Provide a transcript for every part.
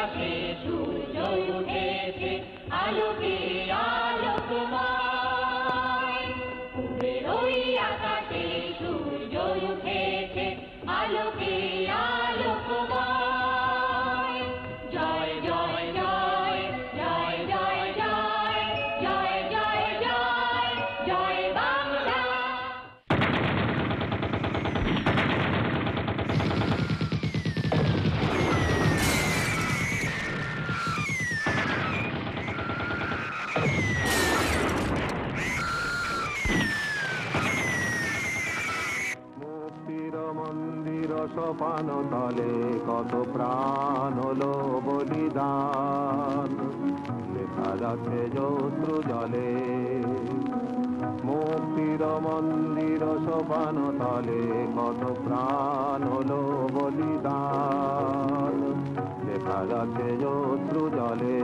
আকাশে সূর্য উঠেছে আলোকে আলোকময় পূবের ওই আকাশে সূর্য উঠেছে আলোকে আলোকময় জয় জয় জয় জয় জয় জয় জয় জয় জয় জয় বাংলা মন্দির সোপান তলে কত প্রাণ হলো বলিদান লেখা যাচ্ছে জৌত্রু জলে মুক্তির মন্দির সোপান তলে কত প্রাণ হলো বলিদান লেখা যাচ্ছে জৌত্রু জলে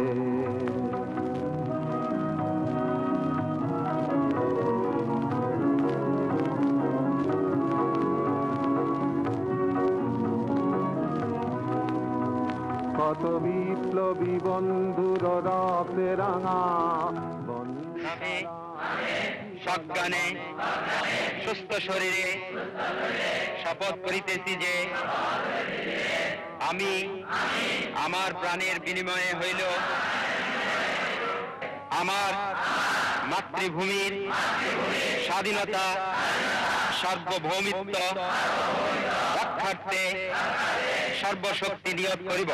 কত বিপ্লবী বন্ধুর রক্তে রাঙা সজ্ঞানে সুস্থ শরীরে শপথ করিতেছি যে আমি আমার প্রাণের বিনিময়ে হইল আমার মাতৃভূমির স্বাধীনতা সার্বভৌমিত্ব রক্ষার্থে সর্বশক্তি নিয়োগ করিব।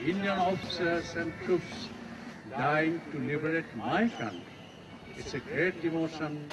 Indian officers and troops dying to liberate my country. It's a great emotion.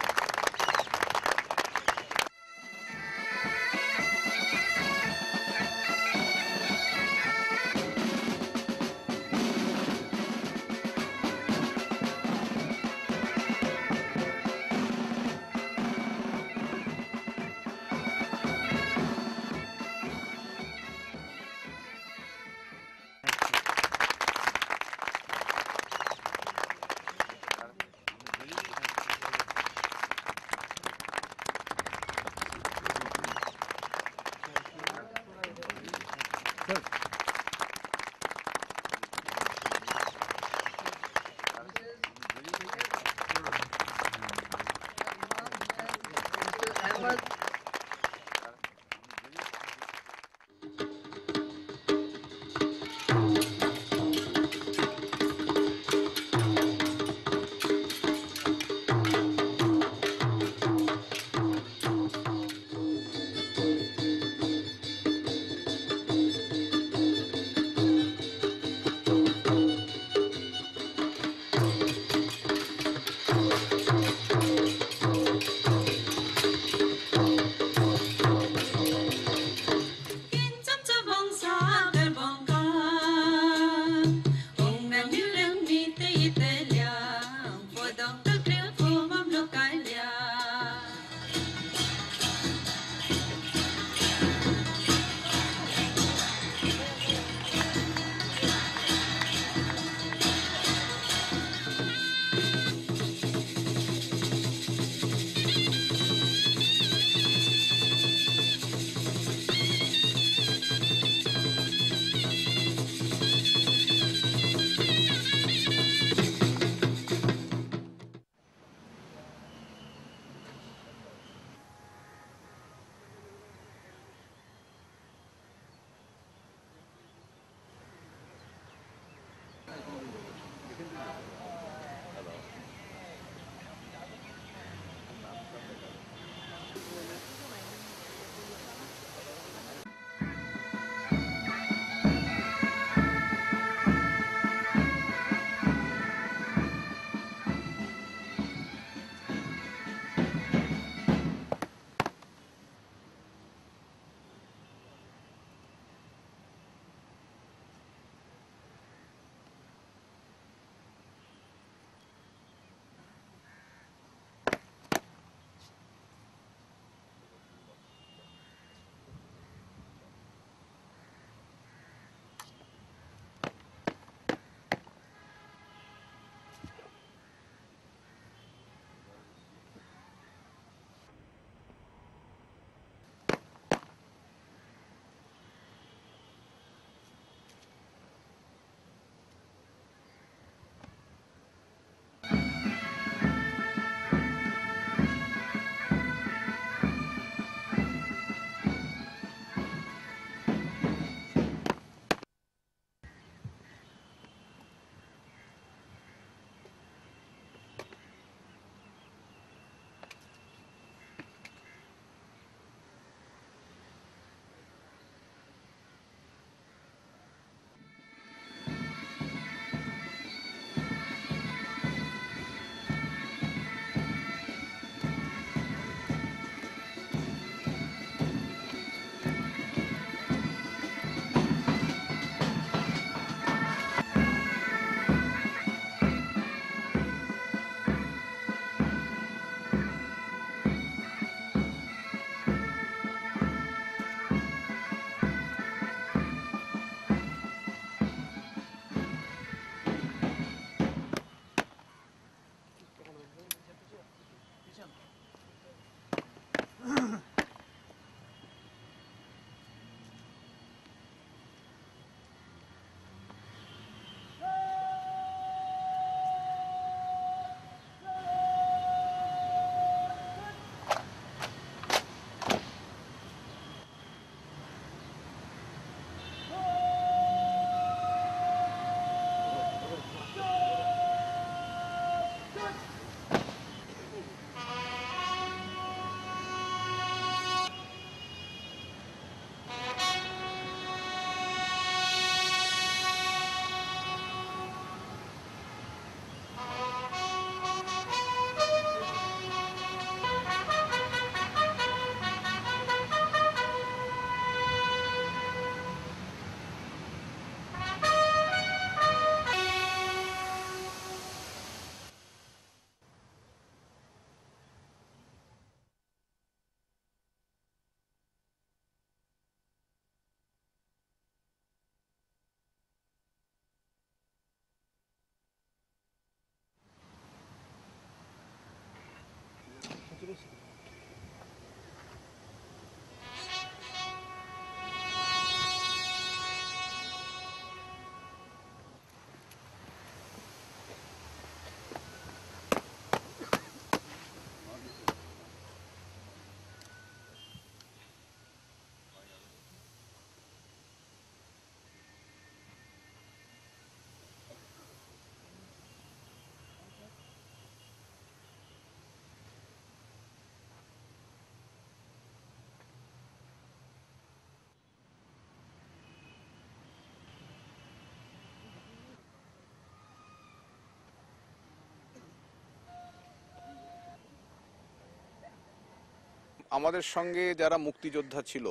আমাদের সঙ্গে যারা মুক্তিযোদ্ধা ছিল,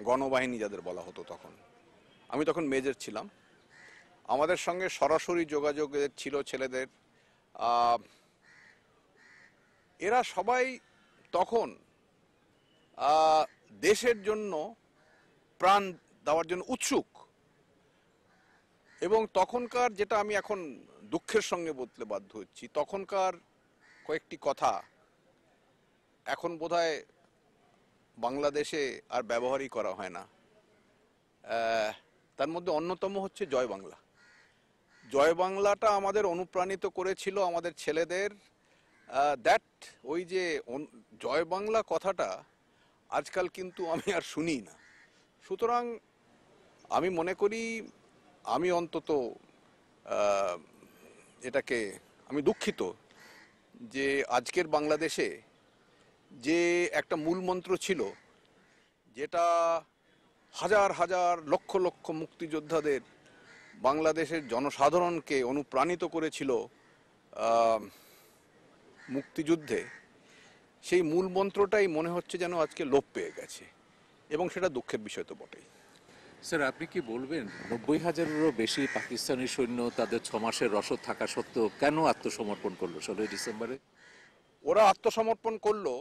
গণবাহিনী যাদের বলা হতো তখন, আমি তখন মেজর ছিলাম, আমাদের সঙ্গে সরাসরি যোগাযোগ ছিল ছেলেদের। এরা সবাই তখন দেশের জন্য প্রাণ দেওয়ার জন্য উৎসুক। এবং তখনকার, যেটা আমি এখন দুঃখের সঙ্গে বলতে বাধ্য হচ্ছি, তখনকার কয়েকটি কথা এখন বোধহয় বাংলাদেশে আর ব্যবহারই করা হয় না। তার মধ্যে অন্যতম হচ্ছে জয় বাংলা। জয় বাংলাটা আমাদের অনুপ্রাণিত করেছিল আমাদের ছেলেদের। ওই যে জয় বাংলা কথাটা আজকাল কিন্তু আমি আর শুনি না। সুতরাং আমি মনে করি, আমি অন্তত এটাকে আমি দুঃখিত যে আজকের বাংলাদেশে যে একটা মূল মন্ত্র ছিল, যেটা হাজার হাজার লক্ষ লক্ষ মুক্তিযোদ্ধাদের, বাংলাদেশের জনসাধারণকে অনুপ্রাণিত করেছিল মুক্তিযুদ্ধে, সেই মূল মন্ত্রটাই মনে হচ্ছে যেন আজকে লোপ পেয়ে গেছে, এবং সেটা দুঃখের বিষয় তো বটেই। স্যার, আপনি কি বলবেন 90,000-এরও বেশি পাকিস্তানি সৈন্য তাদের 6 মাসের রসদ থাকা সত্ত্বেও কেন আত্মসমর্পণ করলো 16 ডিসেম্বরে? ওরা আত্মসমর্পণ করলো,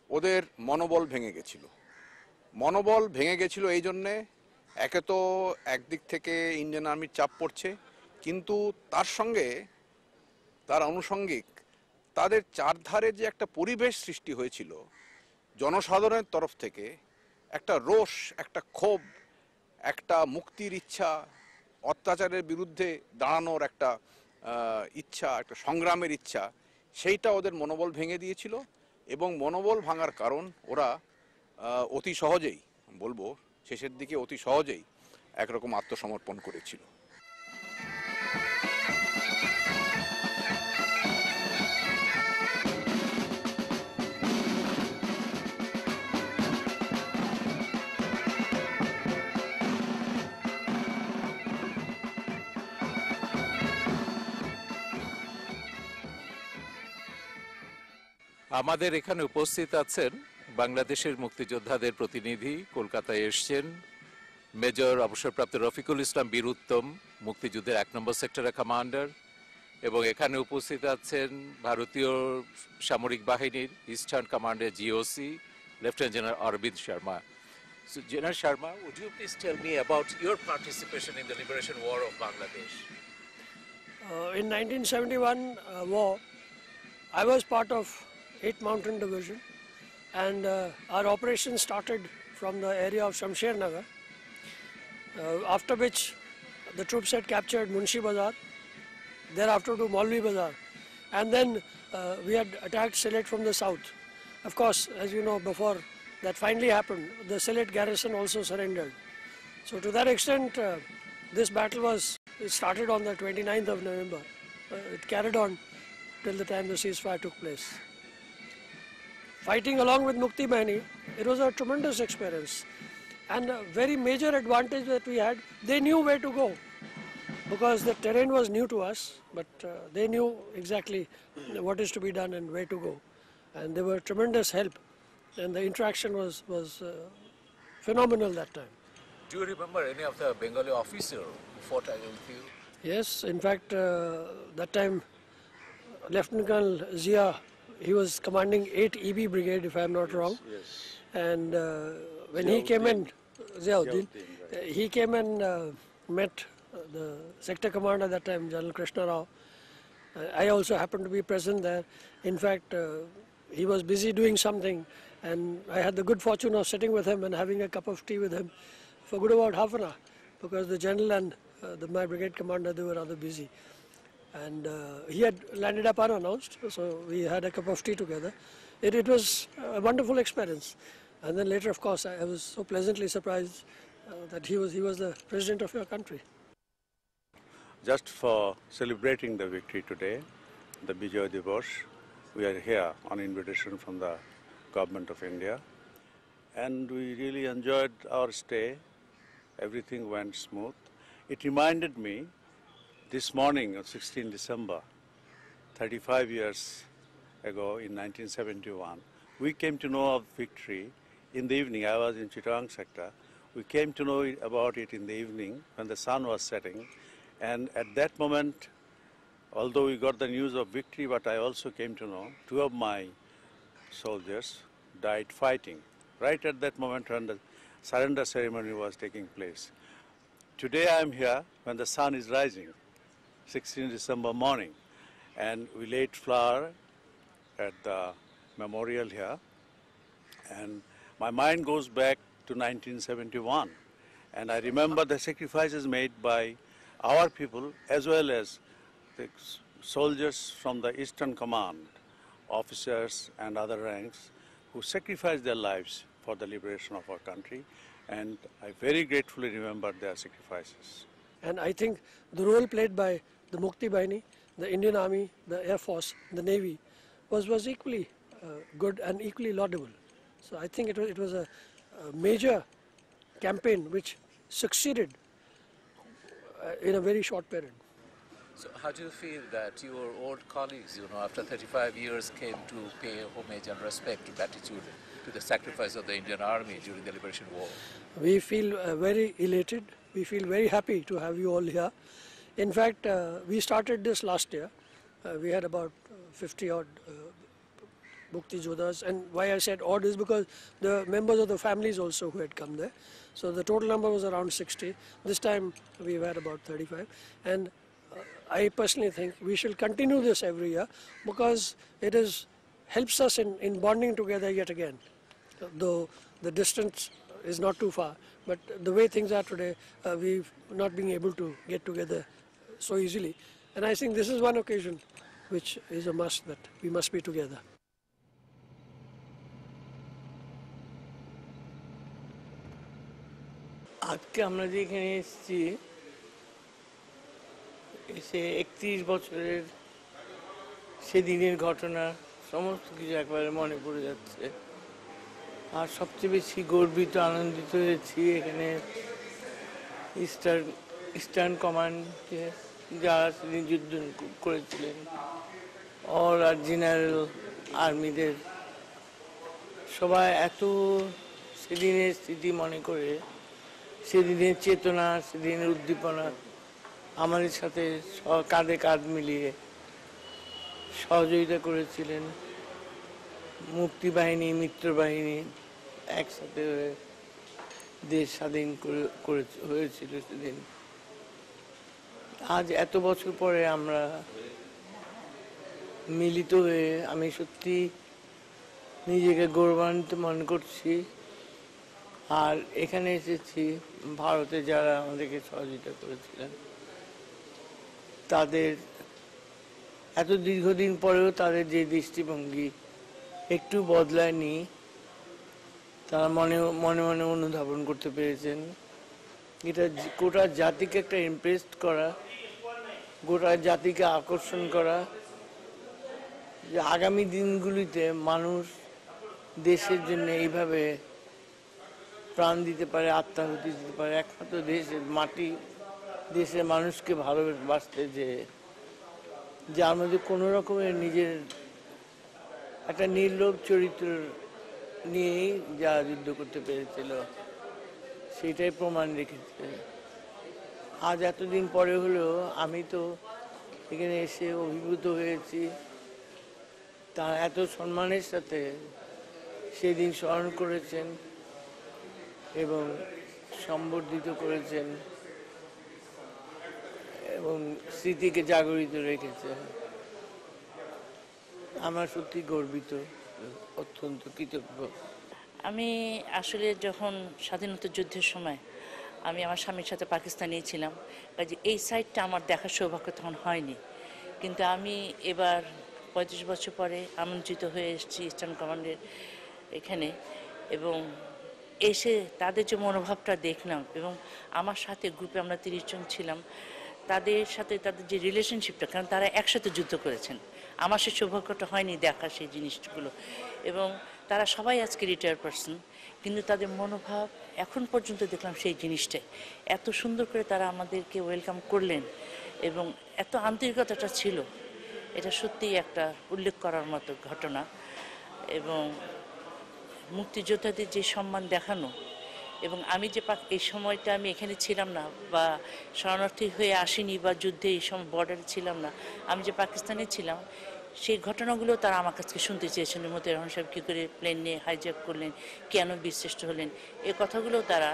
ওদের মনোবল ভেঙে গেছিল। মনোবল ভেঙে গেছিল এই জন্যে, একে তো একদিক থেকে ইন্ডিয়ান আর্মির চাপ পড়ছে, কিন্তু তার সঙ্গে তার আনুষঙ্গিক তাদের চারধারে যে একটা পরিবেশ সৃষ্টি হয়েছিল জনসাধারণের তরফ থেকে, একটা রোষ, একটা ক্ষোভ, একটা মুক্তির ইচ্ছা, অত্যাচারের বিরুদ্ধে দাঁড়ানোর একটা ইচ্ছা, একটা সংগ্রামের ইচ্ছা, সেইটা ওদের মনোবল ভেঙে দিয়েছিল। এবং মনোবল ভাঙার কারণ ওরা অতি সহজেই, বলবো শেষের দিকে অতি সহজেই একরকম আত্মসমর্পণ করেছিল। আমাদের এখানে উপস্থিত আছেন বাংলাদেশের মুক্তিযোদ্ধাদের প্রতিনিধি, কলকাতায় এসছেন মেজর অবসরপ্রাপ্ত রফিকুল ইসলাম বীর উত্তম, মুক্তিযুদ্ধের 1 নম্বর সেক্টরের কমান্ডার, এবং এখানে উপস্থিত আছেন ভারতীয় সামরিক বাহিনীর ইস্টার্ন কমান্ডের GOC lieutenant general Arvind Sharma. So, General Sharma, would you please tell me about your participation in the Liberation War of Bangladesh? In 1971 war, I was part of 8th Mountain Division, and our operation started from the area of Shamsher Nagar, after which the troops had captured Munshi Bazar, thereafter to Maulvi Bazar, and then we had attacked Sylhet from the south. Of course, as you know, before that finally happened, the Sylhet garrison also surrendered. So to that extent, this battle it started on the 29th of November. It carried on till the time the ceasefire took place. Fighting along with Mukti Bahini, it was a tremendous experience, and a very major advantage that we had, they knew where to go, because the terrain was new to us, but they knew exactly what is to be done and where to go, and they were tremendous help, and the interaction was phenomenal that time. Do you remember any of the Bengali officer who fought with you? Yes, in fact, that time Lieutenant Colonel Zia, he was commanding 8 EB Brigade, if I am not wrong. Yes. And when he came in, Ziauddin, he came and met the sector commander at that time, General Krishna Rao. I also happened to be present there. In fact, he was busy doing something, and I had the good fortune of sitting with him and having a cup of tea with him for good about half an hour, because the general and my brigade commander, they were rather busy. And he had landed up unannounced, so we had a cup of tea together. It was a wonderful experience. And then later, of course, I was so pleasantly surprised that he was the president of your country. Just for celebrating the victory today, the Bijoy Divas, we are here on invitation from the Government of India, and we really enjoyed our stay. Everything went smooth. It reminded me this morning of 16 December, 35 years ago in 1971, we came to know of victory in the evening. I was in Chittagong sector. We came to know about it in the evening when the sun was setting. And at that moment, although we got the news of victory, but I also came to know 2 of my soldiers died fighting right at that moment when the surrender ceremony was taking place. Today I am here when the sun is rising, 16 December morning, and we laid flower at the memorial here, and my mind goes back to 1971, and I remember the sacrifices made by our people as well as the soldiers from the Eastern Command, officers and other ranks who sacrificed their lives for the liberation of our country, and I very gratefully remember their sacrifices. And I think the role played by the Mukti Bahini, the Indian Army, the Air Force, the Navy was equally good and equally laudable. So I think it was a major campaign which succeeded in a very short period. So how do you feel that your old colleagues, after 35 years came to pay homage and respect, gratitude to the sacrifice of the Indian Army during the Liberation War? We feel very elated. We feel very happy to have you all here. In fact, we started this last year. We had about 50 odd Mukti Jodhas, and why I said odd is because the members of the families also who had come there. So the total number was around 60. This time we've had about 35. And I personally think we shall continue this every year because it helps us in bonding together yet again. Though the distance is not too far, but the way things are today, we've not been able to get together so easily. And I think this is one occasion which is a must, that we must be together. আজকে আমরা যে এখানে এসেছি, এসে 31 বছরের সেদিনের ঘটনা সমস্ত কিছু একবারে মনে পড়ে যাচ্ছে। আর সবচেয়ে বেশি গর্বিত আনন্দিত হয়েছি এখানে ইস্টার্ন কমান্ডে যারা সেদিন যুদ্ধ করেছিলেন, অল আর জেনারেল আর্মিদের সবাই এত সেদিনের স্মৃতি মনে করে, সেদিনের চেতনা, সেদিনের উদ্দীপনা আমাদের সাথে কাঁধে কাঁধ মিলিয়ে সহযোগিতা করেছিলেন। মুক্তি বাহিনী, মিত্র বাহিনী একসাথে হয়ে দেশ স্বাধীন হয়েছিল সেদিন। আজ এত বছর পরে আমরা মিলিত হয়ে আমি সত্যি নিজেকে গৌরবান্বিত মনে করছি। আর এখানে এসেছি ভারতে যারা আমাদেরকে সহযোগিতা করেছিলেন, তাদের এত দীর্ঘদিন পরেও তাদের যে দৃষ্টিভঙ্গি একটু বদলায়নি, তারা মনে মনে অনুধাবন করতে পেরেছেন। এটা গোটা জাতিকে একটা ইমপ্রেস করা, গোটা জাতিকে আকর্ষণ করা যে আগামী দিনগুলিতে মানুষ দেশের জন্য এইভাবে প্রাণ দিতে পারে, আত্মাহুতি দিতে পারে, একমাত্র দেশের মাটি, দেশের মানুষকে ভালোবাসতে, যে যার মধ্যে কোনো রকমের নিজের একটা নির্লোভ চরিত্র নিয়েই যা যুদ্ধ করতে পেরেছিল সেটাই প্রমাণ রেখেছে। আজ এতদিন পরে হলেও আমি তো এখানে এসে অভিভূত হয়েছি। তারা এত সম্মানের সাথে সেদিন স্মরণ করেছেন এবং সম্বর্ধিত করেছেন এবং স্মৃতিকে জাগরিত রেখেছেন। আমরা সত্যি গর্বিত, অত্যন্ত কৃতজ্ঞ। আমি আসলে যখন স্বাধীনতা যুদ্ধের সময় আমি আমার স্বামীর সাথে পাকিস্তানে ছিলাম, কাজে এই সাইডটা আমার দেখার সৌভাগ্য তখন হয়নি। কিন্তু আমি এবার 35 বছর পরে আমন্ত্রিত হয়ে এসেছি ইস্টার্ন কমান্ডের এখানে, এবং এসে তাদের যে মনোভাবটা দেখলাম, এবং আমার সাথে গ্রুপে আমরা 30 জন ছিলাম, তাদের সাথে তাদের যে রিলেশনশিপটা, কারণ তারা একসাথে যুদ্ধ করেছেন, আমার সেই সৌভাগ্যটা হয়নি দেখা সেই জিনিসগুলো। এবং তারা সবাই আজকে রিটায়ার্ড পারসন, কিন্তু তাদের মনোভাব এখন পর্যন্ত দেখলাম সেই জিনিসটাই। এত সুন্দর করে তারা আমাদেরকে ওয়েলকাম করলেন এবং এত আন্তরিকতাটা ছিল, এটা সত্যিই একটা উল্লেখ করার মতো ঘটনা। এবং মুক্তিযোদ্ধাদের যে সম্মান দেখানো, এবং আমি যে এই সময়টা আমি এখানে ছিলাম না বা শরণার্থী হয়ে আসিনি বা যুদ্ধে এই সময় বর্ডারে ছিলাম না, আমি যে পাকিস্তানে ছিলাম, সেই ঘটনাগুলো তারা আমার কাছে শুনতে চেয়েছেন। মতিউর রহমান সাহেব কী করে প্লেন নিয়ে হাইজ্যাক করলেন, কেন বীরশ্রেষ্ঠ হলেন, এই কথাগুলো তারা,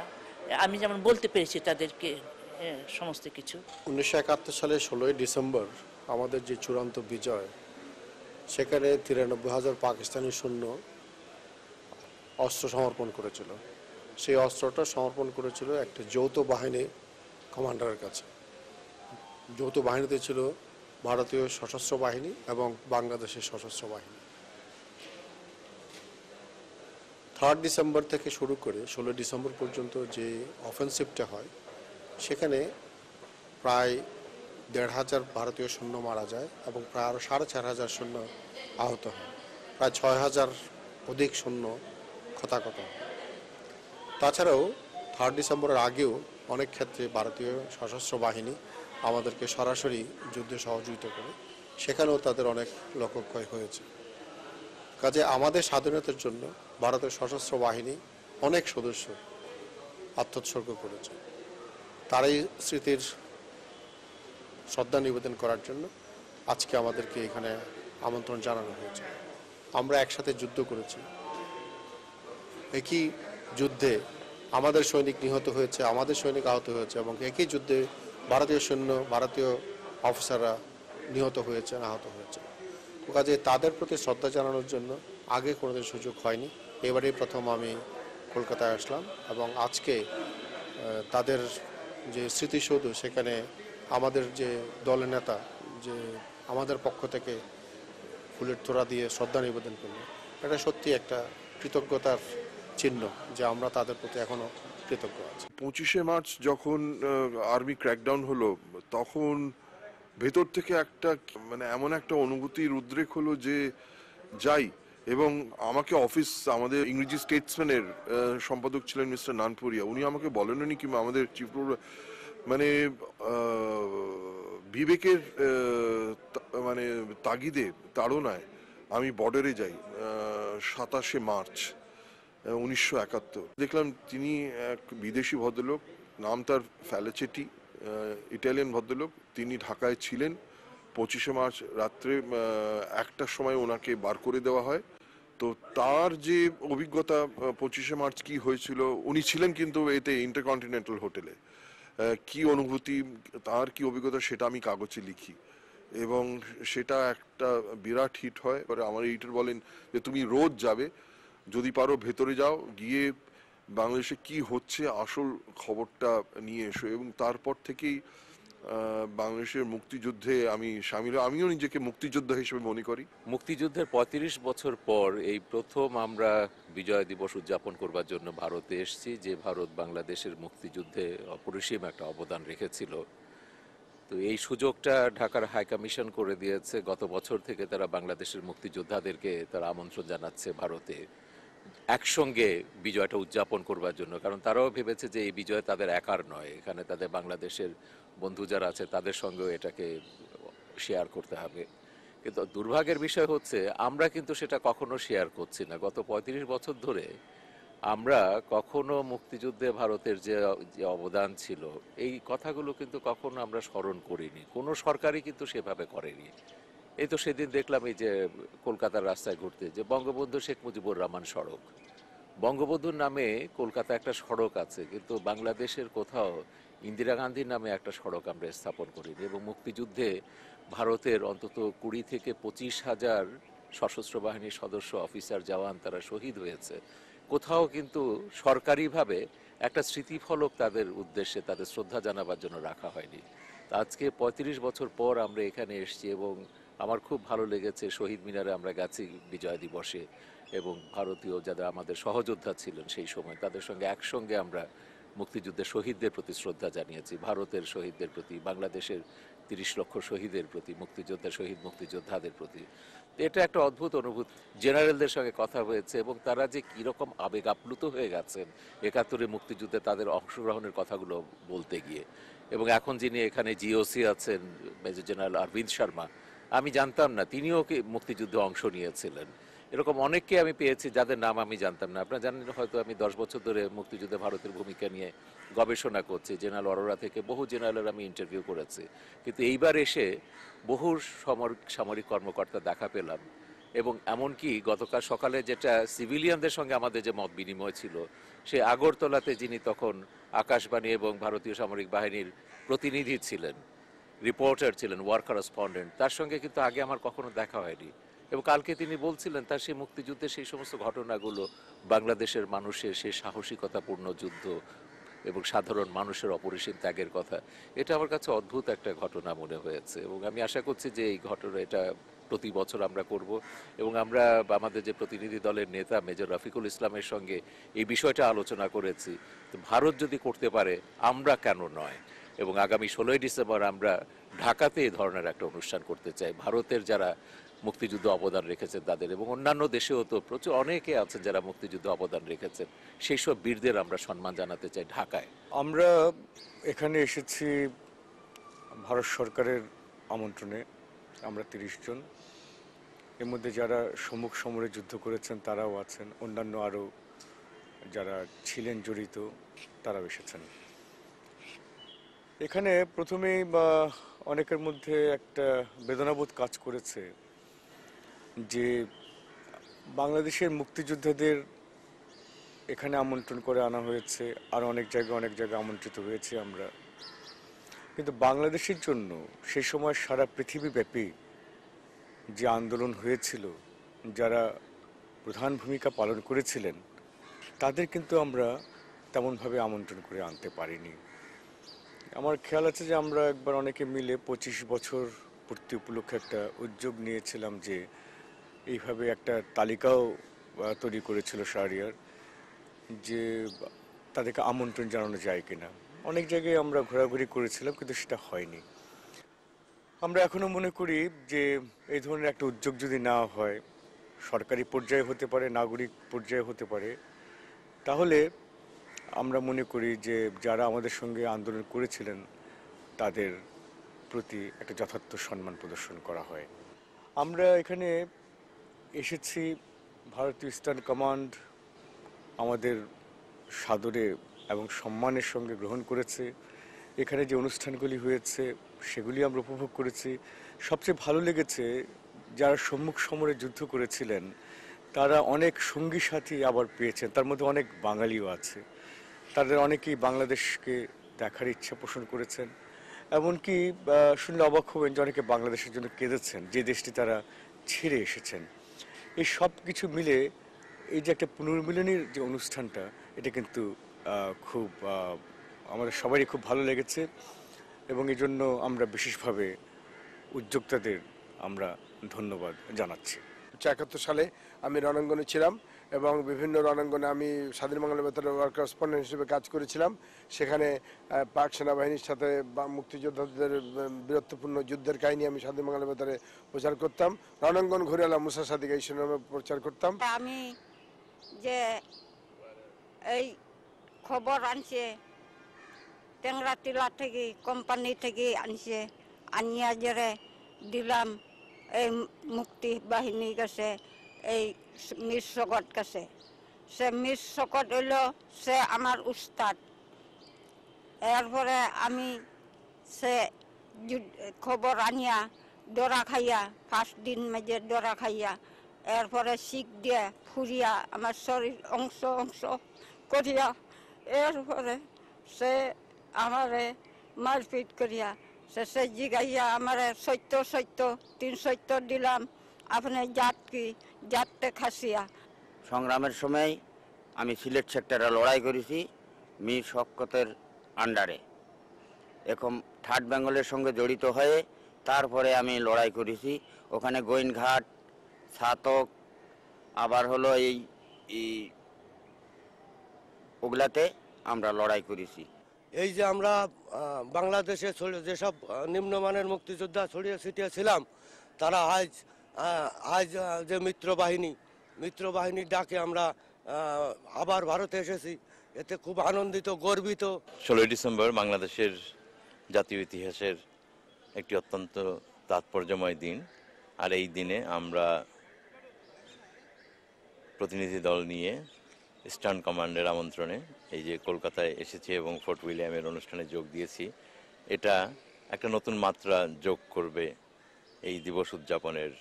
আমি যেমন বলতে পেরেছি তাদেরকে সমস্ত কিছু। 1971 সালের 16ই ডিসেম্বর আমাদের যে চূড়ান্ত বিজয়, সেখানে 93,000 পাকিস্তানি সৈন্য অস্ত্র সমর্পণ করেছিল। সেই অস্ত্রটা সমর্পণ করেছিল একটা যৌথ বাহিনী কমান্ডারের কাছে। যৌথ বাহিনীতে ছিল ভারতীয় সশস্ত্র বাহিনী এবং বাংলাদেশের সশস্ত্র বাহিনী। 3 ডিসেম্বর থেকে শুরু করে 16 ডিসেম্বর পর্যন্ত যে অফেন্সিভটা হয়, সেখানে প্রায় 1,500 ভারতীয় সৈন্য মারা যায় এবং প্রায় আরও 4,500 সৈন্য আহত হয়। প্রায় 6,000 অধিক সৈন্য ক্ষতাগত হয়। তাছাড়াও 3 ডিসেম্বরের আগেও অনেক ক্ষেত্রে ভারতীয় সশস্ত্র বাহিনী আমাদেরকে সরাসরি যুদ্ধে সহযোগিতা করে, সেখানেও তাদের অনেক লোকক্ষয় হয়েছে। কাজে আমাদের স্বাধীনতার জন্য ভারতের সশস্ত্র বাহিনী অনেক সদস্য আত্মোৎসর্গ করেছে। তারই স্মৃতির শ্রদ্ধা নিবেদন করার জন্য আজকে আমাদেরকে এখানে আমন্ত্রণ জানানো হয়েছে। আমরা একসাথে যুদ্ধ করেছি, একই যুদ্ধে আমাদের সৈনিক নিহত হয়েছে, আমাদের সৈনিক আহত হয়েছে, এবং একই যুদ্ধে ভারতীয় সৈন্য, ভারতীয় অফিসাররা নিহত হয়েছে, আহত হয়েছে। কাজে তাদের প্রতি শ্রদ্ধা জানানোর জন্য আগে কোনোদিন সুযোগ হয়নি। এবারেই প্রথম আমি কলকাতায় আসলাম এবং আজকে তাদের যে স্মৃতিসৌধ, সেখানে আমাদের যে দলের নেতা যে আমাদের পক্ষ থেকে ফুলের তোড়া দিয়ে শ্রদ্ধা নিবেদন করল, এটা সত্যি একটা কৃতজ্ঞতার চিহ্ন যে আমরা তাদের প্রতি এখনো কৃতজ্ঞ আছি। 25শে মার্চ যখন আর্মি ক্র্যাকডাউন হলো, তখন ভেতর থেকে একটা মানে এমন একটা অনুভূতির উদ্রেক হলো যে যাই, এবং আমাকে অফিস, আমাদের ইংরেজি স্টেটসম্যানের সম্পাদক ছিলেন মিস্টার নানপুরিয়া, উনি আমাকে বলেননি কিংবা আমাদের চিফ মানে বিবেকের মানে তাগিদে তাড়নায় আমি বর্ডারে যাই 27শে মার্চ 1971। দেখলাম তিনি এক বিদেশি ভদ্রলোক, নাম তার ফ্যালেচেটি, ইটালিয়ান ভদ্রলোক। তিনি ঢাকায় ছিলেন। 25শে মার্চ রাত্রে 1টার সময় ওনাকে বার করে দেওয়া হয়। তো তার যে অভিজ্ঞতা 25শে মার্চ কি হয়েছিল, উনি ছিলেন কিন্তু এতে ইন্টারকন্টিনেন্টাল হোটেলে, কি অনুভূতি, তার কি অভিজ্ঞতা, সেটা আমি কাগজে লিখি এবং সেটা একটা বিরাট হিট হয়। পরে আমার এডিটর বলেন যে তুমি রোজ যাবে, যদি পারো ভেতরে যাও, গিয়ে বাংলাদেশে কি হচ্ছে আসল খবরটা নিয়ে এসো। এবং তারপর থেকেই বাংলাদেশের মুক্তিযুদ্ধে আমি সামিল, আমিও নিজেকে মুক্তিযোদ্ধা হিসেবে মনে করি। মুক্তিযুদ্ধের 35 বছর পর এই প্রথম আমরা বিজয় দিবস উদযাপন করবার জন্য ভারতে এসেছি, যে ভারত বাংলাদেশের মুক্তিযুদ্ধে অপরিসীম একটা অবদান রেখেছিল। তো এই সুযোগটা ঢাকার হাই কমিশন করে দিয়েছে। গত বছর থেকে তারা বাংলাদেশের মুক্তিযোদ্ধাদেরকে তারা আমন্ত্রণ জানাচ্ছে ভারতে একসঙ্গে বিজয়টা উদযাপন করবার জন্য, কারণ তারাও ভেবেছে যে এই বিজয় তাদের একার নয়, এখানে তাদের বাংলাদেশের বন্ধু যারা আছে তাদের সঙ্গেও এটাকে শেয়ার করতে হবে। কিন্তু দুর্ভাগ্যের বিষয় হচ্ছে আমরা কিন্তু সেটা কখনো শেয়ার করছি না। গত 35 বছর ধরে আমরা কখনো মুক্তিযুদ্ধে ভারতের যে অবদান ছিল এই কথাগুলো কিন্তু কখনো আমরা স্মরণ করিনি, কোনো সরকারই কিন্তু সেভাবে করেনি। এই তো সেদিন দেখলাম এই যে কলকাতার রাস্তায় ঘুরতে যে বঙ্গবন্ধু শেখ মুজিবুর রহমান সড়ক, বঙ্গবন্ধুর নামে কলকাতা একটা সড়ক আছে, কিন্তু বাংলাদেশের কোথাও ইন্দিরা গান্ধীর নামে একটা সড়ক আমরা স্থাপন করিনি। এবং মুক্তিযুদ্ধে ভারতের অন্তত 20 থেকে 25,000 সশস্ত্র বাহিনীর সদস্য, অফিসার, জওয়ান তারা শহীদ হয়েছে। কোথাও কিন্তু সরকারিভাবে একটা স্মৃতিফলক তাদের উদ্দেশ্যে, তাদের শ্রদ্ধা জানাবার জন্য রাখা হয়নি। আজকে 35 বছর পর আমরা এখানে এসেছি এবং আমার খুব ভালো লেগেছে। শহীদ মিনারে আমরা গেছি বিজয় দিবসে এবং ভারতীয় যারা আমাদের সহযোদ্ধা ছিলেন সেই সময় তাদের সঙ্গে একসঙ্গে আমরা মুক্তিযুদ্ধের শহীদদের প্রতি শ্রদ্ধা জানিয়েছি, ভারতের শহীদদের প্রতি, বাংলাদেশের 30 লক্ষ শহীদের প্রতি, মুক্তিযোদ্ধাদের প্রতি। এটা একটা অদ্ভুত অনুভূতি। জেনারেলদের সঙ্গে কথা হয়েছে এবং তারা যে কীরকম আবেগ আপ্লুত হয়ে গেছেন 71-এর মুক্তিযুদ্ধে তাদের অংশগ্রহণের কথাগুলো বলতে গিয়ে। এবং এখন যিনি এখানে জিওসি আছেন, মেজর জেনারেল অরবিন্দ শর্মা, আমি জানতাম না তিনিও মুক্তিযুদ্ধে অংশ নিয়েছিলেন এরকম অনেককে আমি পেয়েছি যাদের নাম আমি জানতাম না। আপনারা জানেন হয়তো আমি 10 বছর ধরে মুক্তিযুদ্ধে ভারতের ভূমিকা নিয়ে গবেষণা করছি। জেনারেল অরোরা থেকে বহু জেনারেলের আমি ইন্টারভিউ করেছি, কিন্তু এইবার এসে বহু সামরিক কর্মকর্তা দেখা পেলাম। এবং এমনকি গতকাল সকালে যেটা সিভিলিয়ানদের সঙ্গে আমাদের যে মত বিনিময় ছিল, সে আগরতলাতে যিনি তখন আকাশবাণী এবং ভারতীয় সামরিক বাহিনীর প্রতিনিধি ছিলেন, রিপোর্টার ছিলেন, ওয়ার করেসপন্ডেন্ট, তার সঙ্গে কিন্তু আগে আমার কখনো দেখা হয়নি। এবং কালকে তিনি বলছিলেন তার সেই মুক্তিযুদ্ধের সেই সমস্ত ঘটনাগুলো, বাংলাদেশের মানুষের সেই সাহসিকতাপূর্ণ যুদ্ধ এবং সাধারণ মানুষের অপরিসীম ত্যাগের কথা। এটা আমার কাছে অদ্ভুত একটা ঘটনা মনে হয়েছে এবং আমি আশা করছি যে এই ঘটনা এটা প্রতি বছর আমরা করব। এবং আমরা আমাদের যে প্রতিনিধি দলের নেতা মেজর রফিকুল ইসলামের সঙ্গে এই বিষয়টা আলোচনা করেছি। তো ভারত যদি করতে পারে আমরা কেন নয়? এবং আগামী 16ই ডিসেম্বর আমরা ঢাকাতে এই ধরনের একটা অনুষ্ঠান করতে চাই। ভারতের যারা মুক্তিযুদ্ধ অবদান রেখেছেন তাদের, এবং অন্যান্য দেশেও তো প্রচুর অনেকে আছেন যারা মুক্তিযুদ্ধ অবদান রেখেছেন, সেই সব বীরদের আমরা সম্মান জানাতে চাই ঢাকায়। আমরা এখানে এসেছি ভারত সরকারের আমন্ত্রণে। আমরা 30 জন, এর মধ্যে যারা সম্মুখ সমরে যুদ্ধ করেছেন তারাও আছেন, অন্যান্য আরও যারা ছিলেন জড়িত তারাও এসেছেন। এখানে প্রথমেই অনেকের মধ্যে একটা বেদনাবোধ কাজ করেছে যে বাংলাদেশের মুক্তিযোদ্ধাদের এখানে আমন্ত্রণ করে আনা হয়েছে, আর অনেক জায়গায় আমন্ত্রিত হয়েছে আমরা, কিন্তু বাংলাদেশের জন্য সেই সময় সারা পৃথিবীব্যাপী যে আন্দোলন হয়েছিল, যারা প্রধান ভূমিকা পালন করেছিলেন তাদের কিন্তু আমরা তেমনভাবে আমন্ত্রণ করে আনতে পারিনি। আমার খেয়াল আছে যে আমরা একবার অনেকে মিলে 25 বছর পূর্তি উপলক্ষে একটা উদ্যোগ নিয়েছিলাম যে এইভাবে একটা তালিকাও তৈরি করেছিল শাহরিয়ার, যে তাদেরকে আমন্ত্রণ জানানো যায় কিনা। অনেক জায়গায় আমরা ঘোরাঘুরি করেছিলাম, কিন্তু সেটা হয়নি। আমরা এখনো মনে করি যে এই ধরনের একটা উদ্যোগ যদি নেওয়া হয়, সরকারি পর্যায়ে হতে পারে, নাগরিক পর্যায়ে হতে পারে, তাহলে আমরা মনে করি যে যারা আমাদের সঙ্গে আন্দোলন করেছিলেন তাদের প্রতি একটা যথার্থ সম্মান প্রদর্শন করা হয়। আমরা এখানে এসেছি, ভারতীয় ইস্টার্ন কমান্ড আমাদের সাদরে এবং সম্মানের সঙ্গে গ্রহণ করেছে। এখানে যে অনুষ্ঠানগুলি হয়েছে সেগুলি আমরা উপভোগ করেছি। সবচেয়ে ভালো লেগেছে যারা সম্মুখ সমরে যুদ্ধ করেছিলেন তারা অনেক সঙ্গী সাথী আবার পেয়েছেন, তার মধ্যে অনেক বাঙালিও আছে। তাদের অনেকেই বাংলাদেশকে দেখার ইচ্ছা পোষণ করেছেন, এমনকি শুনলে অবাক হবেন যে অনেকে বাংলাদেশের জন্য কেঁদেছেন, যে দেশটি তারা ছেড়ে এসেছেন। এই সব কিছু মিলে এই যে একটা পুনর্মিলনীর যে অনুষ্ঠানটা, এটা কিন্তু খুব আমাদের সবারই খুব ভালো লেগেছে এবং এই জন্য আমরা বিশেষভাবে উদ্যোক্তাদের আমরা ধন্যবাদ জানাচ্ছি। 1971 সালে আমি রণাঙ্গনে ছিলাম এবং বিভিন্ন রণাঙ্গনে আমি স্বাধীন বাংলা বেতারের ওয়ার করেসপন্ডেন্ট হিসেবে কাজ করেছিলাম। সেখানে পাক সেনাবাহিনীর সাথে মুক্তিযোদ্ধাদের বীরত্বপূর্ণ যুদ্ধের কাহিনী আমি স্বাধীন বাংলা বেতারে প্রচার করতাম। রণাঙ্গন ঘুরে এলাম মুসা সাদিক এই শিরোনামে প্রচার করতাম। আমি যে এই খবর আনছে টেংরাটিলা থেকে, কোম্পানি থেকে আনছে, আনিয়া জেরে দিলাম এই মুক্তি বাহিনী কাছে, এই মির শকত কাছে। সে মির শকত হইল সে আমার উস্তাদ। এরপরে আমি সে খবর আনিয়া দরা খাইয়া, ফার্স্ট দিন মেজে দরা খাইয়া, এরপরে শিখ দিয়ে ফুরিয়া আমার শরীর অংশ অংশ করিয়া, এরপরে সে আমারে মারপিট করিয়া সে জিগাইয়া আমারে সত্য 370 দিলাম, আপনি জাত কি, জাততে খাসিয়া। সংগ্রামের সময় আমি সিলেট সেক্টরে লড়াই করেছি মীর শওকতের আন্ডারে। এখন 3rd বেঙ্গলের সঙ্গে জড়িত হয়ে তারপরে আমি লড়াই করেছি ওখানে গোয়েনঘাট, ছাতক, আবার হলো এই ওগুলাতে আমরা লড়াই করেছি। এই যে আমরা বাংলাদেশে যেসব নিম্নমানের মুক্তিযোদ্ধা ছড়িয়ে ছিটিয়ে ছিলাম, তারা আজ যে মিত্রবাহিনীর ডাকে আমরা আবার ভারতে এসেছি, এতে খুব আনন্দিত, গর্বিত। 16ই ডিসেম্বর বাংলাদেশের জাতীয় ইতিহাসের একটি অত্যন্ত তাৎপর্যময় দিন, আর এই দিনে আমরা প্রতিনিধি দল নিয়ে ইস্টার্ন কমান্ডের আমন্ত্রণে এই যে কলকাতায় এসেছি এবং ফোর্ট উইলিয়ামের অনুষ্ঠানে যোগ দিয়েছি, এটা একটা নতুন মাত্রা যোগ করবে এই দিবস উদযাপনের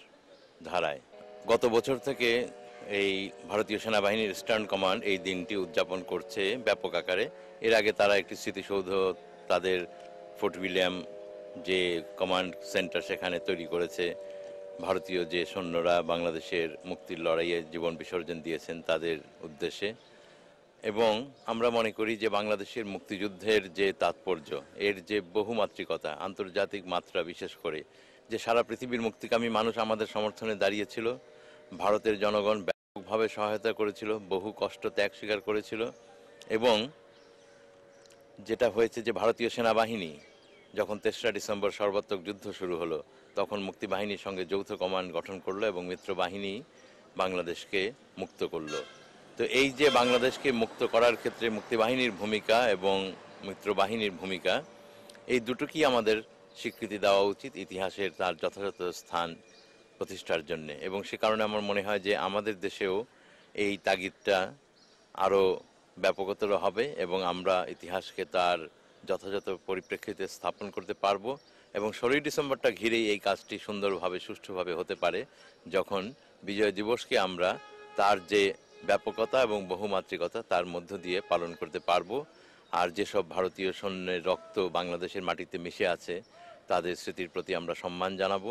ধারায়। গত বছর থেকে এই ভারতীয় সেনাবাহিনীর ইস্টার্ন কমান্ড এই দিনটি উদযাপন করছে ব্যাপক আকারে। এর আগে তারা একটি স্মৃতিসৌধ তাদের ফোর্ট উইলিয়াম যে কমান্ড সেন্টার সেখানে তৈরি করেছে। ভারতীয় যে সৈন্যরা বাংলাদেশের মুক্তির লড়াইয়ে জীবন বিসর্জন দিয়েছেন তাদের উদ্দেশ্যে। এবং আমরা মনে করি যে বাংলাদেশের মুক্তিযুদ্ধের যে তাৎপর্য, এর যে বহুমাত্রিকতা, আন্তর্জাতিক মাত্রা, বিশেষ করে যে সারা পৃথিবীর মুক্তিকামী মানুষ আমাদের সমর্থনে দাঁড়িয়েছিল, ভারতের জনগণ ব্যাপকভাবে সহায়তা করেছিল, বহু কষ্ট ত্যাগ স্বীকার করেছিল। এবং যেটা হয়েছে যে ভারতীয় সেনাবাহিনী যখন ৩রা ডিসেম্বর সর্বাত্মক যুদ্ধ শুরু হলো, তখন মুক্তিবাহিনীর সঙ্গে যৌথ কমান্ড গঠন করলো এবং মিত্রবাহিনী বাংলাদেশকে মুক্ত করলো। তো এই যে বাংলাদেশকে মুক্ত করার ক্ষেত্রে মুক্তিবাহিনীর ভূমিকা এবং মিত্রবাহিনীর ভূমিকা, এই দুটোকেই আমাদের স্বীকৃতি দেওয়া উচিত ইতিহাসের তার যথাযথ স্থান প্রতিষ্ঠার জন্য। এবং সে কারণে আমার মনে হয় যে আমাদের দেশেও এই তাগিদটা আরও ব্যাপকতর হবে এবং আমরা ইতিহাসকে তার যথাযথ পরিপ্রেক্ষিতে স্থাপন করতে পারবো। এবং 16ই ডিসেম্বরটা ঘিরেই এই কাজটি সুন্দরভাবে, সুষ্ঠুভাবে হতে পারে, যখন বিজয় দিবসকে আমরা তার যে ব্যাপকতা এবং বহুমাত্রিকতা তার মধ্য দিয়ে পালন করতে পারবো। আর যেসব ভারতীয় সৈন্যের রক্ত বাংলাদেশের মাটিতে মিশে আছে তাদের স্মৃতির প্রতি আমরা সম্মান জানাবো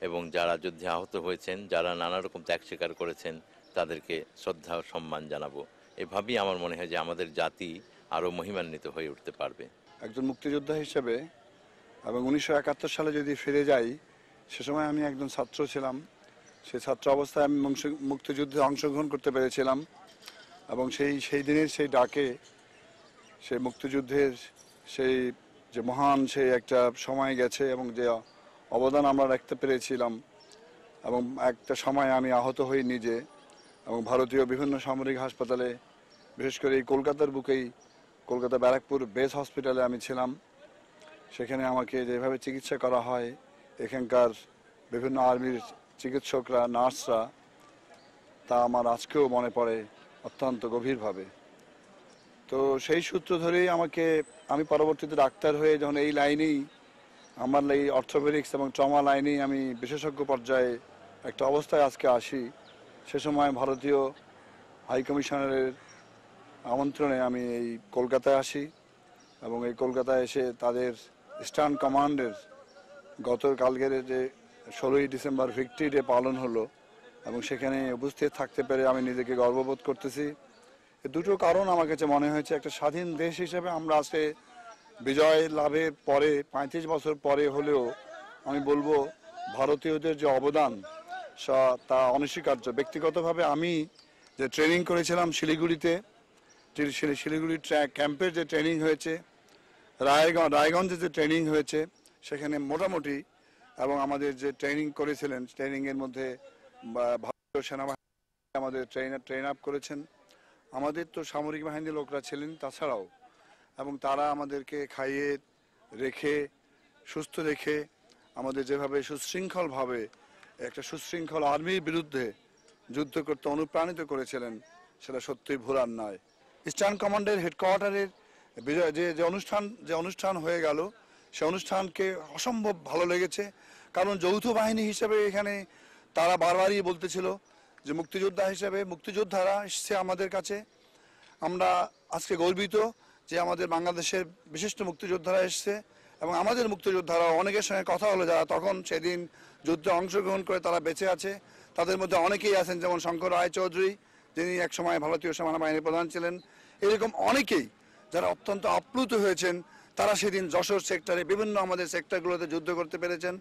এবং যারা যুদ্ধে আহত হয়েছেন, যারা নানা রকম ত্যাগ স্বীকার করেছেন, তাদেরকে শ্রদ্ধা ও সম্মান জানাবো। এভাবেই আমার মনে হয় যে আমাদের জাতি আরও মহিমান্বিত হয়ে উঠতে পারবে। একজন মুক্তিযোদ্ধা হিসেবে এবং 1971 সালে যদি ফিরে যাই, সে সময় আমি একজন ছাত্র ছিলাম। সেই ছাত্র অবস্থায় আমি মুক্তিযুদ্ধে অংশগ্রহণ করতে পেরেছিলাম এবং সেই দিনের সেই ডাকে, সেই মুক্তিযুদ্ধের সেই যে মহান সেই একটা সময় গেছে এবং যে অবদান আমরা রাখতে পেরেছিলাম। এবং একটা সময় আমি আহত হই নিজে এবং ভারতীয় বিভিন্ন সামরিক হাসপাতালে, বিশেষ করে এই কলকাতার বুকেই কলকাতা ব্যারাকপুর বেস হসপিটালে আমি ছিলাম। সেখানে আমাকে যেভাবে চিকিৎসা করা হয়, এখানকার বিভিন্ন আর্মির চিকিৎসকরা, নার্সরা, তা আমার আজকেও মনে পড়ে অত্যন্ত গভীরভাবে। তো সেই সূত্র ধরেই আমি পরবর্তীতে ডাক্তার হয়ে যখন এই লাইনেই, আমার এই অর্থোপেডিক্স এবং ট্রমা লাইনেই আমি বিশেষজ্ঞ পর্যায়ে একটা অবস্থায় আজকে আসি, সে সময় ভারতীয় হাইকমিশনারের আমন্ত্রণে আমি এই কলকাতায় আসি এবং এই কলকাতায় এসে তাদের ইস্টার্ন কমান্ডের গতকালকের যে 16ই ডিসেম্বর ভিক্টরি ডে পালন হলো এবং সেখানে উপস্থিত থাকতে পেরে আমি নিজেকে গর্ববোধ করতেছি। দুটো কারণ আমার কাছে মনে হয়েছে। একটা, স্বাধীন দেশ হিসেবে আমরা আজকে বিজয় লাভের পরে 35 বছর পরে হলেও আমি বলবো ভারতীয়দের যে অবদান তা অনস্বীকার্য। ব্যক্তিগতভাবে আমি যে ট্রেনিং করেছিলাম শিলিগুড়িতে, শিলিগুড়ি ক্যাম্পের যে ট্রেনিং হয়েছে, রায়গঞ্জে যে ট্রেনিং হয়েছে, সেখানে মোটামুটি, এবং আমাদের যে ট্রেনিং করেছিলেন, ট্রেনিংয়ের মধ্যে ভারতীয় সেনাবাহিনী আমাদের ট্রেন আপ করেছেন। আমাদের তো সামরিক বাহিনীর লোকরা ছিলেন তাছাড়াও, এবং তারা আমাদেরকে খাইয়ে রেখে, সুস্থ রেখে, আমাদের যেভাবে সুশৃঙ্খলভাবে একটা সুশৃঙ্খল আর্মির বিরুদ্ধে যুদ্ধ করতে অনুপ্রাণিত করেছিলেন, সেটা সত্যিই ভোলার নয়। ইস্টার্ন কমান্ডের হেডকোয়ার্টারের যে অনুষ্ঠান হয়ে গেল, সে অনুষ্ঠানকে অসম্ভব ভালো লেগেছে। কারণ যৌথ বাহিনী হিসেবে এখানে তারা বারবারই বলতেছিল যে মুক্তিযোদ্ধা হিসেবে মুক্তিযোদ্ধারা এসছে আমাদের কাছে। আমরা আজকে গর্বিত যে আমাদের বাংলাদেশের বিশিষ্ট মুক্তিযোদ্ধারা এসছে এবং আমাদের মুক্তিযোদ্ধারা অনেকের সঙ্গে কথা হলো যারা তখন সেদিন যুদ্ধে অংশগ্রহণ করে তারা বেঁচে আছে। তাদের মধ্যে অনেকেই আছেন, যেমন শঙ্কর রায়চৌধুরী, যিনি একসময় ভারতীয় সেনাবাহিনীর প্রধান ছিলেন। এরকম অনেকেই যারা অত্যন্ত আপ্লুত হয়েছেন, তারা সেদিন যশোর সেক্টরে, বিভিন্ন আমাদের সেক্টরগুলোতে যুদ্ধ করতে পেরেছেন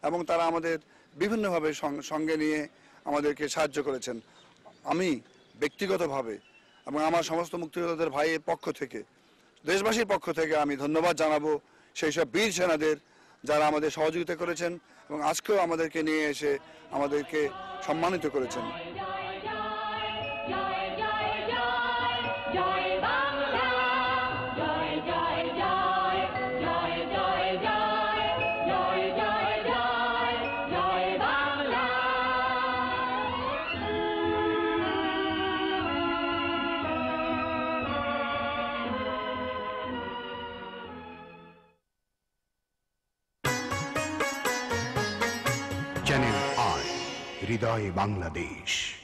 এবং তারা আমাদের বিভিন্নভাবে সঙ্গে নিয়ে আমাদেরকে সাহায্য করেছেন। আমি ব্যক্তিগতভাবে এবং আমার সমস্ত মুক্তিযোদ্ধাদের ভাইয়ের পক্ষ থেকে, দেশবাসীর পক্ষ থেকে আমি ধন্যবাদ জানাবো সেই সব বীর সেনাদের যারা আমাদের সহযোগিতা করেছেন এবং আজকেও আমাদেরকে নিয়ে এসে আমাদেরকে সম্মানিত করেছেন। চ্যানেল আই, হৃদয়ে বাংলাদেশ।